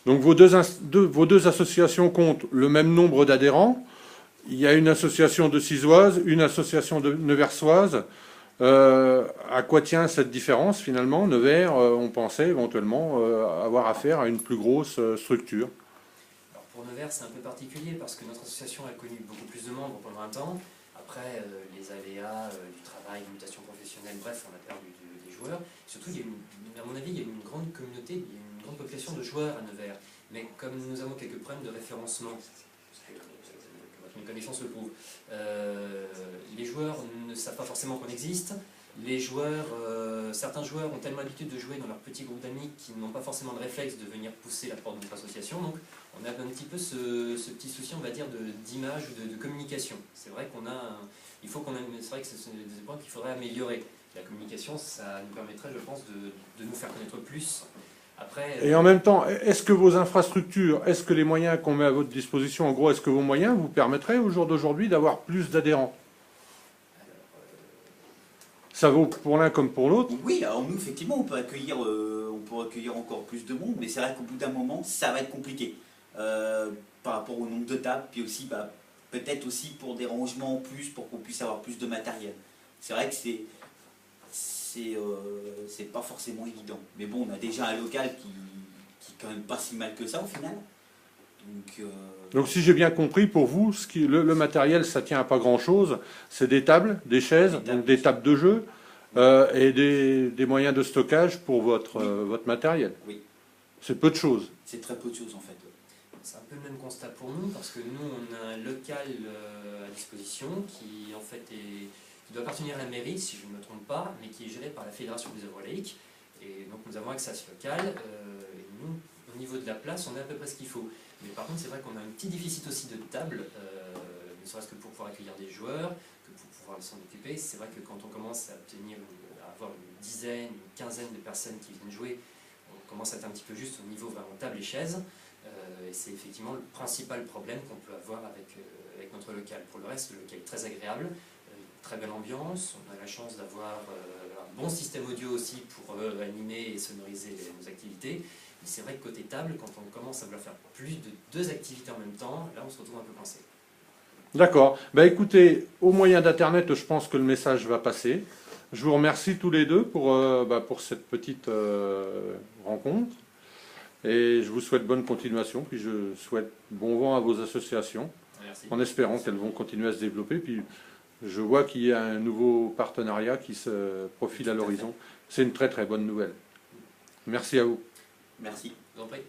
Donc vos deux associations comptent le même nombre d'adhérents. Il y a une association de Cizoise, une association de Neversoise. À quoi tient cette différence finalement? Nevers, on pensait éventuellement avoir affaire à une plus grosse structure. Alors pour Nevers, c'est un peu particulier parce que notre association a connu beaucoup plus de membres pendant un temps. Après, les aléas du travail, mutation professionnelle, bref, on a perdu des joueurs. Surtout, à mon avis, il y a une grande communauté, il y a une grande population de joueurs à Nevers. Mais comme nous avons quelques problèmes de référencement, votre connaissance le prouve, les joueurs ne savent pas forcément qu'on existe. Les joueurs, certains joueurs ont tellement l'habitude de jouer dans leur petit groupe d'amis qu'ils n'ont pas forcément de réflexe de venir pousser la porte de notre association. Donc on a un petit peu ce petit souci, on va dire, d'image ou de communication. C'est vrai qu'on a, c'est vrai que ce sont des points qu'il faudrait améliorer. La communication, ça nous permettrait, je pense, de nous faire connaître plus. Après, Et en même temps, est-ce que vos infrastructures, est-ce que les moyens qu'on met à votre disposition, en gros, est-ce que vos moyens vous permettraient au jour d'aujourd'hui d'avoir plus d'adhérents? Ça vaut pour l'un comme pour l'autre? Oui, alors nous, effectivement, on peut accueillir encore plus de monde, mais c'est vrai qu'au bout d'un moment, ça va être compliqué. Par rapport au nombre de tables, puis aussi, peut-être aussi pour des rangements en plus, pour qu'on puisse avoir plus de matériel. C'est vrai que c'est pas forcément évident. Mais bon, on a déjà un local qui est quand même pas si mal que ça au final. Donc si j'ai bien compris, pour vous, le matériel, ça tient à pas grand-chose. C'est des tables, des chaises, donc des tables de jeu, et des moyens de stockage pour votre matériel. Oui. C'est peu de choses. C'est très peu de choses en fait. C'est un peu le même constat pour nous, parce que nous, on a un local à disposition qui, en fait, qui doit appartenir à la mairie, si je ne me trompe pas, mais qui est géré par la Fédération des œuvres laïques. Et donc, nous avons accès à ce local. Et nous, au niveau de la place, on a à peu près ce qu'il faut. Mais par contre, c'est vrai qu'on a un petit déficit aussi de tables, ne serait-ce que pour pouvoir accueillir des joueurs, que pour pouvoir s'en occuper. C'est vrai que quand on commence à avoir une dizaine, une quinzaine de personnes qui viennent jouer, on commence à être un petit peu juste au niveau vraiment table et chaises. Et c'est effectivement le principal problème qu'on peut avoir avec notre local. Pour le reste, le local est très agréable, très belle ambiance. On a la chance d'avoir un bon système audio aussi pour animer et sonoriser nos activités. Et c'est vrai que côté table, quand on commence à vouloir faire plus de 2 activités en même temps, là on se retrouve un peu coincé. D'accord. Écoutez, au moyen d'Internet, je pense que le message va passer. Je vous remercie tous les deux pour cette petite rencontre. Et je vous souhaite bonne continuation. Puis je souhaite bon vent à vos associations. Merci. En espérant qu'elles vont continuer à se développer. Puis je vois qu'il y a un nouveau partenariat qui se profile à l'horizon. C'est une très très bonne nouvelle. Merci à vous. Merci. Je vous en prie.